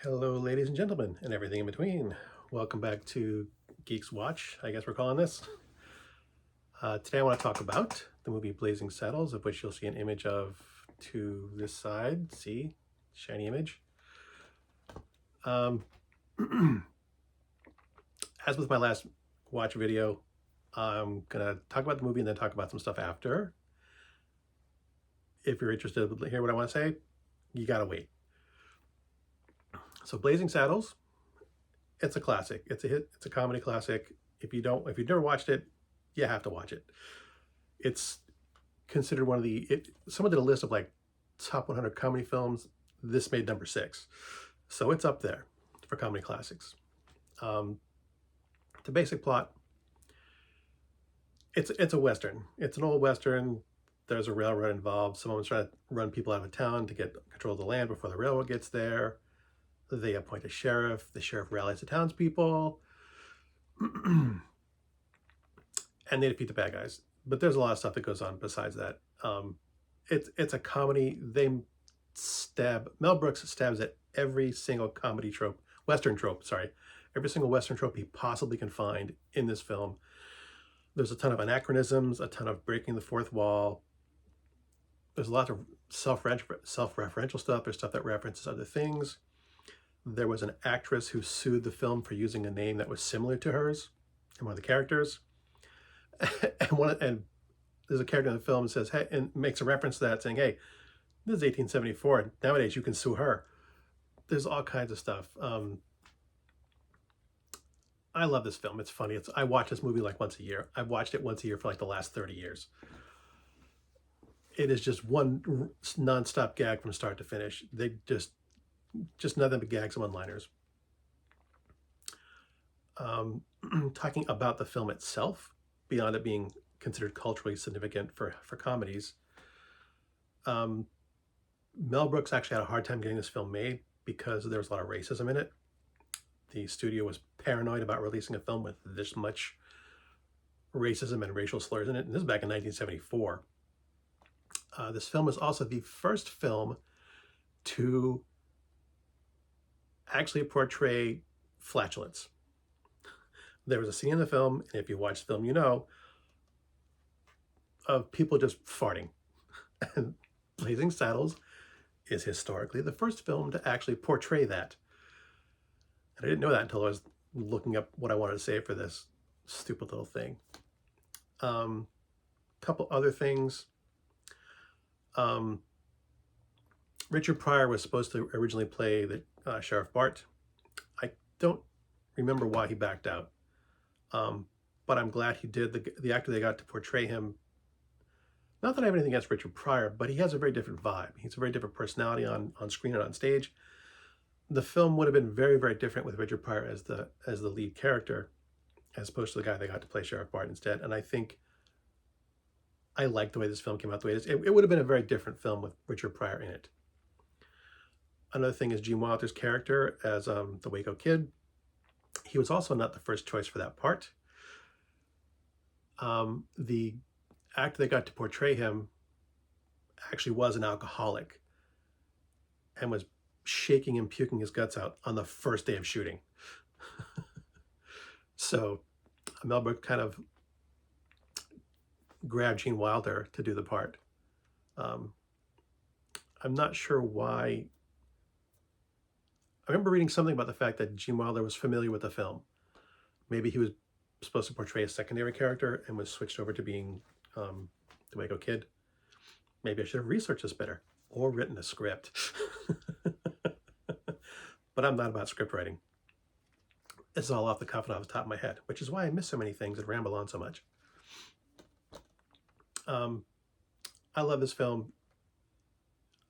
Hello, ladies and gentlemen, and everything in between. Welcome back to GEEXX Watch, I guess we're calling this. Today I want to talk about the movie Blazing Saddles, of which you'll see an image of to this side. See? Shiny image. As with my last watch video, I'm going to talk about the movie and then talk about some stuff after. If you're interested to hear what I want to say, you got to wait. So Blazing Saddles, it's a classic. It's a hit. It's a comedy classic. If you've never watched it, you have to watch it. It's considered one of someone did a list of like top 100 comedy films. This made number 6. So it's up there for comedy classics. The basic plot, it's a Western. It's an old Western. There's a railroad involved. Someone's trying to run people out of town to get control of the land before the railroad gets there. They appoint a sheriff. The sheriff rallies the townspeople. And they defeat the bad guys. But there's a lot of stuff that goes on besides that. It's a comedy. Mel Brooks stabs at every single comedy trope, Western trope, sorry. Every single Western trope he possibly can find in this film. There's a ton of anachronisms, a ton of breaking the fourth wall. There's lots of self-referential stuff. There's stuff that references other things. There was an actress who sued the film for using a name that was similar to hers in one of the characters. and there's a character in the film that says, hey, and makes a reference to that saying, hey, this is 1874. Nowadays you can sue her. There's all kinds of stuff. I love this film. It's funny. I watch this movie like once a year. I've watched it once a year for like the last 30 years. It is just one nonstop gag from start to finish. They just nothing but gags and one-liners. Talking about the film itself, beyond it being considered culturally significant for comedies, Mel Brooks actually had a hard time getting this film made because there was a lot of racism in it. The studio was paranoid about releasing a film with this much racism and racial slurs in it, and this is back in 1974. This film was also the first film to actually portray flatulence. There was a scene in the film, and if you watch the film, you know, of people just farting. And Blazing Saddles is historically the first film to actually portray that. And I didn't know that until I was looking up what I wanted to say for this stupid little thing. Couple other things. Richard Pryor was supposed to originally play the Sheriff Bart. I don't remember why he backed out, but I'm glad he did. The actor they got to portray him, not that I have anything against Richard Pryor, but he has a very different vibe. He's a very different personality on screen and on stage. The film would have been very, very different with Richard Pryor as the lead character, as opposed to the guy they got to play Sheriff Bart instead. And I think I like the way this film came out the way it is. It would have been a very different film with Richard Pryor in it. Another thing is Gene Wilder's character as the Waco Kid. He was also not the first choice for that part. The actor they got to portray him actually was an alcoholic and was shaking and puking his guts out on the first day of shooting. So Mel Brooks kind of grabbed Gene Wilder to do the part. I'm not sure why. I remember reading something about the fact that Gene Wilder was familiar with the film. Maybe he was supposed to portray a secondary character and was switched over to being the Waco Kid. Maybe I should have researched this better or written a script. But I'm not about script writing. It's all off the cuff and off the top of my head, which is why I miss so many things and ramble on so much. I love this film.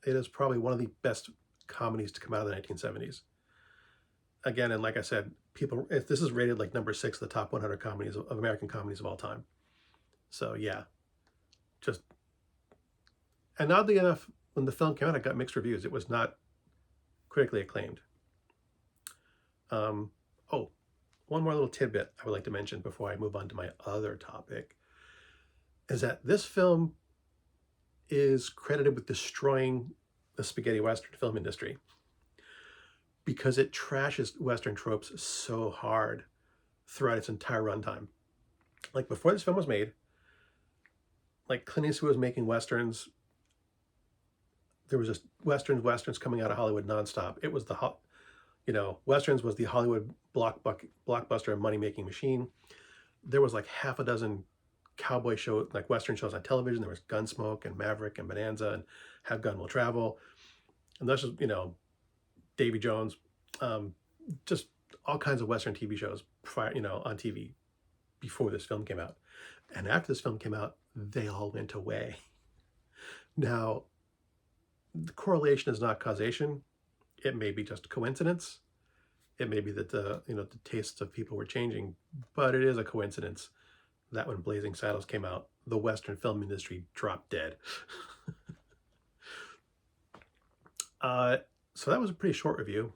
It is probably one of the best comedies to come out of the 1970s. Again, and like I said, if this is rated like number 6 of the top 100 comedies of American comedies of all time. So yeah, and oddly enough, when the film came out, it got mixed reviews. It was not critically acclaimed. Oh, one more little tidbit I would like to mention before I move on to my other topic is that this film is credited with destroying the spaghetti Western film industry. because it trashes Western tropes so hard throughout its entire runtime. Like before this film was made, like Clint Eastwood was making Westerns. There was just Westerns coming out of Hollywood nonstop. It was Westerns was the Hollywood blockbuster money-making machine. There was like half a dozen cowboy shows, like Western shows on television. There was Gunsmoke and Maverick and Bonanza and Have Gun Will Travel. And that's just, Davy Jones, just all kinds of Western TV shows, on TV before this film came out. And after this film came out, they all went away. Now, the correlation is not causation. It may be just a coincidence. It may be that the tastes of people were changing, but it is a coincidence that when Blazing Saddles came out, the Western film industry dropped dead. So that was a pretty short review.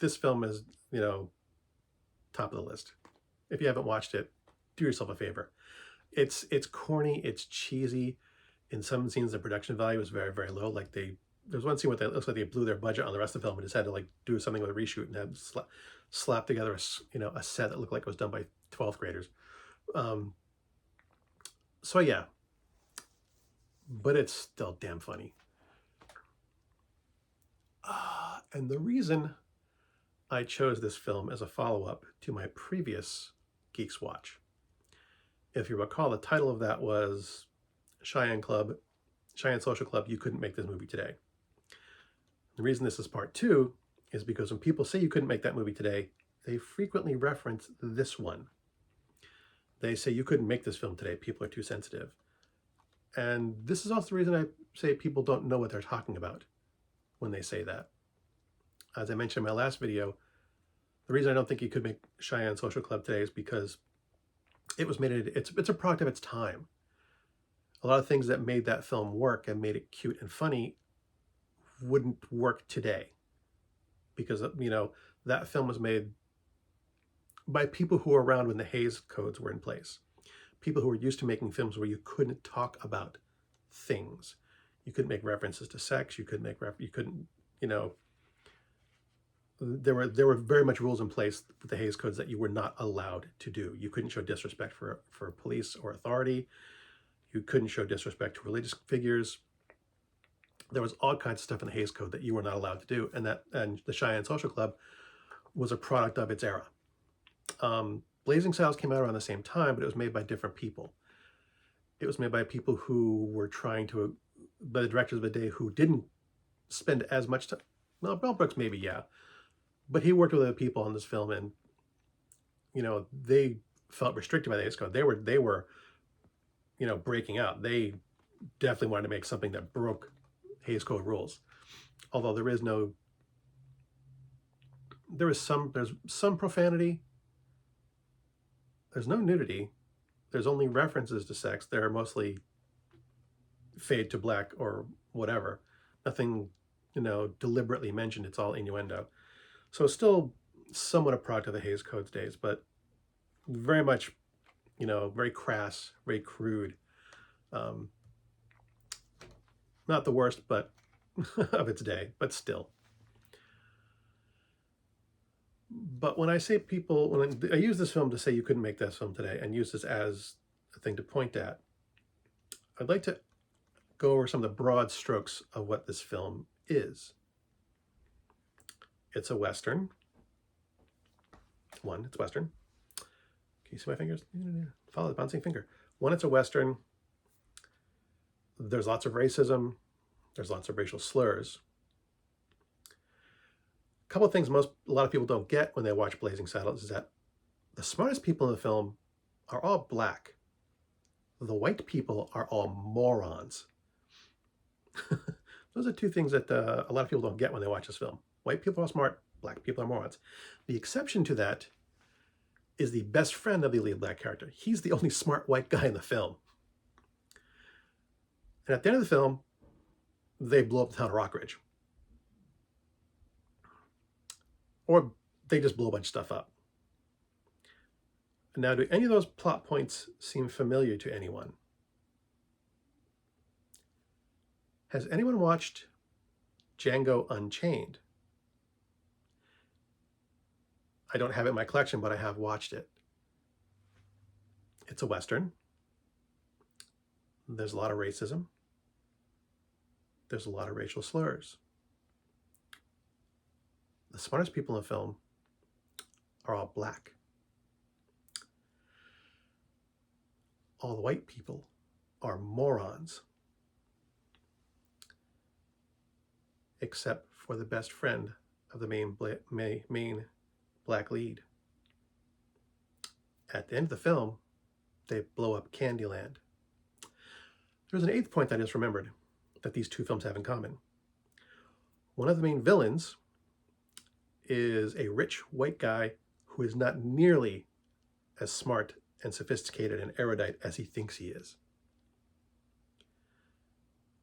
This film is, top of the list. If you haven't watched it, do yourself a favor. It's corny, it's cheesy. In some scenes, the production value is very, very low. Like there's one scene where it looks like they blew their budget on the rest of the film and just had to do something with a reshoot and had slap together a set that looked like it was done by 12th graders. So yeah, but it's still damn funny. And the reason I chose this film as a follow-up to my previous GEEXX watch, if you recall, the title of that was Cheyenne Social Club, You Couldn't Make This Movie Today. The reason this is part 2 is because when people say you couldn't make that movie today, they frequently reference this one. They say you couldn't make this film today, people are too sensitive. And this is also the reason I say people don't know what they're talking about when they say that. As I mentioned in my last video, the reason I don't think you could make Cheyenne Social Club today is because it was made, it's a product of its time. A lot of things that made that film work and made it cute and funny wouldn't work today, because that film was made by people who were around when the Hays Codes were in place, people who were used to making films where you couldn't talk about things, you couldn't make references to sex, you couldn't there were very much rules in place with the Hays Codes that you were not allowed to do. You couldn't show disrespect for police or authority. You couldn't show disrespect to religious figures. There was all kinds of stuff in the Hays Code that you were not allowed to do, and the Cheyenne Social Club was a product of its era. Blazing Saddles came out around the same time, but it was made by different people. It was made by people who were by the directors of the day who didn't spend as much time. Well, Mel Brooks maybe, yeah, but he worked with other people on this film, and they felt restricted by the Hays Code. They were breaking out. They definitely wanted to make something that broke Hays Code rules. Although there's some profanity. There's no nudity. There's only references to sex. They're mostly fade to black or whatever. Nothing, deliberately mentioned. It's all innuendo. So it's still somewhat a product of the Hays Codes days, but very much, very crass, very crude. Not the worst, but of its day, but still. But when I say when I use this film to say you couldn't make this film today and use this as a thing to point at, I'd like to go over some of the broad strokes of what this film is. It's a Western. It's Western. Can you see my fingers? Follow the bouncing finger. It's a Western. There's lots of racism. There's lots of racial slurs. A couple of things a lot of people don't get when they watch Blazing Saddles is that the smartest people in the film are all black. The white people are all morons. Those are two things that a lot of people don't get when they watch this film. White people are smart, black people are morons. The exception to that is the best friend of the lead black character. He's the only smart white guy in the film. And at the end of the film, they blow up the town of Rockridge. Or they just blow a bunch of stuff up. Now, do any of those plot points seem familiar to anyone? Has anyone watched Django Unchained. I don't have it in my collection, but I have watched it. It's a Western. There's a lot of racism. There's a lot of racial slurs. The smartest people in the film are all black. All the white people are morons. Except for the best friend of the main black lead. At the end of the film, they blow up Candyland. There's an eighth point that I just remembered that these two films have in common. One of the main villains is a rich white guy who is not nearly as smart and sophisticated and erudite as he thinks he is.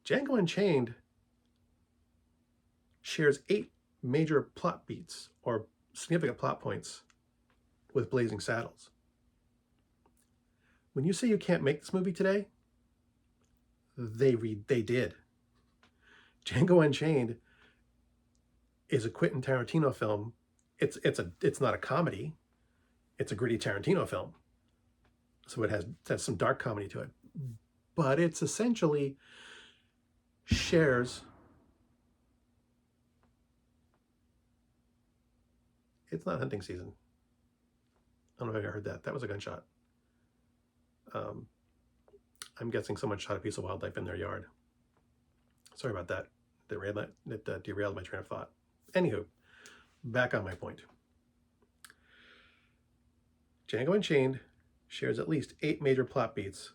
Django Unchained shares 8 major plot beats or significant plot points with Blazing Saddles. When you say you can't make this movie today, they did. Django Unchained is a Quentin Tarantino film. It's not a comedy. It's a gritty Tarantino film. So it has some dark comedy to it. But it's essentially shares. It's not hunting season. I don't know if you heard that. That was a gunshot. I'm guessing someone shot a piece of wildlife in their yard. Sorry about that. It derailed my train of thought. Anywho, back on my point. Django Unchained shares at least 8 major plot beats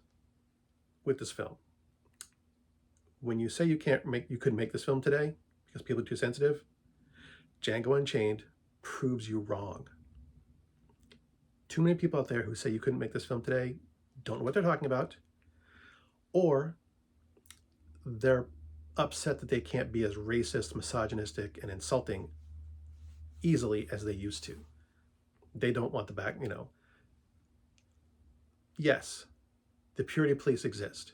with this film. When you say you couldn't make this film today because people are too sensitive, Django Unchained proves you wrong. Too many people out there who say you couldn't make this film today don't know what they're talking about, or they're upset that they can't be as racist, misogynistic, and insulting easily as they used to. They don't want the back, Yes, the purity police exist,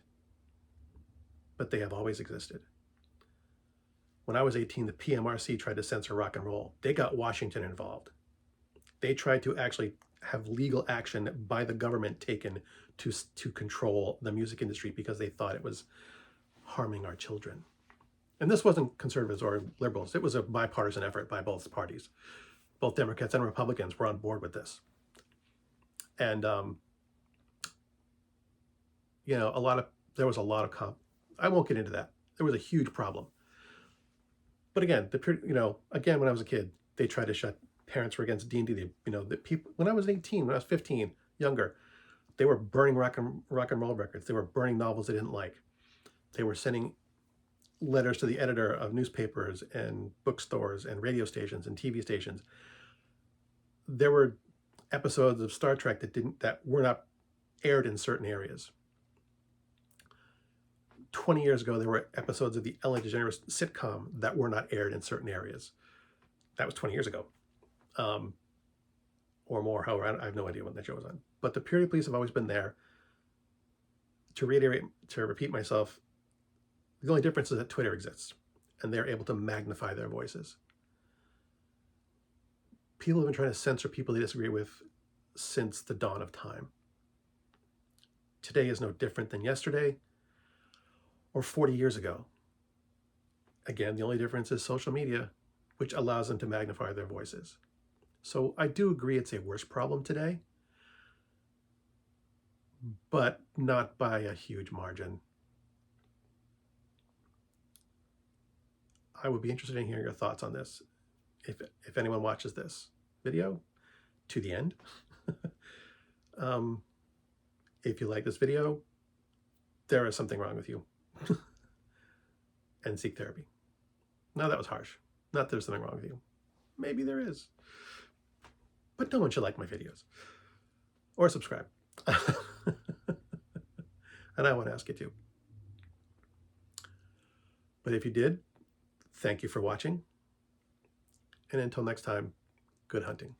but they have always existed. When I was 18, the PMRC tried to censor rock and roll. They got Washington involved. They tried to actually have legal action by the government taken to control the music industry because they thought it was harming our children. And this wasn't conservatives or liberals. It was a bipartisan effort by both parties. Both Democrats and Republicans were on board with this. And, there was a lot of I won't get into that. There was a huge problem. But again, when I was a kid, they tried to shut, parents were against D&D. The people, when I was 18, when I was 15, younger, they were burning rock and roll records. They were burning novels they didn't like. They were sending letters to the editor of newspapers and bookstores and radio stations and TV stations. There were episodes of Star Trek that were not aired in certain areas. 20 years ago, there were episodes of the Ellen DeGeneres sitcom that were not aired in certain areas. That was 20 years ago. Or more, however, I have no idea when that show was on. But the purity police have always been there. To repeat myself, the only difference is that Twitter exists, and they're able to magnify their voices. People have been trying to censor people they disagree with since the dawn of time. Today is no different than yesterday or 40 years ago. Again, the only difference is social media, which allows them to magnify their voices. So I do agree it's a worse problem today, but not by a huge margin. I would be interested in hearing your thoughts on this. If anyone watches this video to the end, if you like this video, there is something wrong with you. And seek therapy. No, that was harsh. Not there's something wrong with you. Maybe there is. But no one should like my videos. Or subscribe. And I want to ask you to. But if you did, thank you for watching. And until next time, good hunting.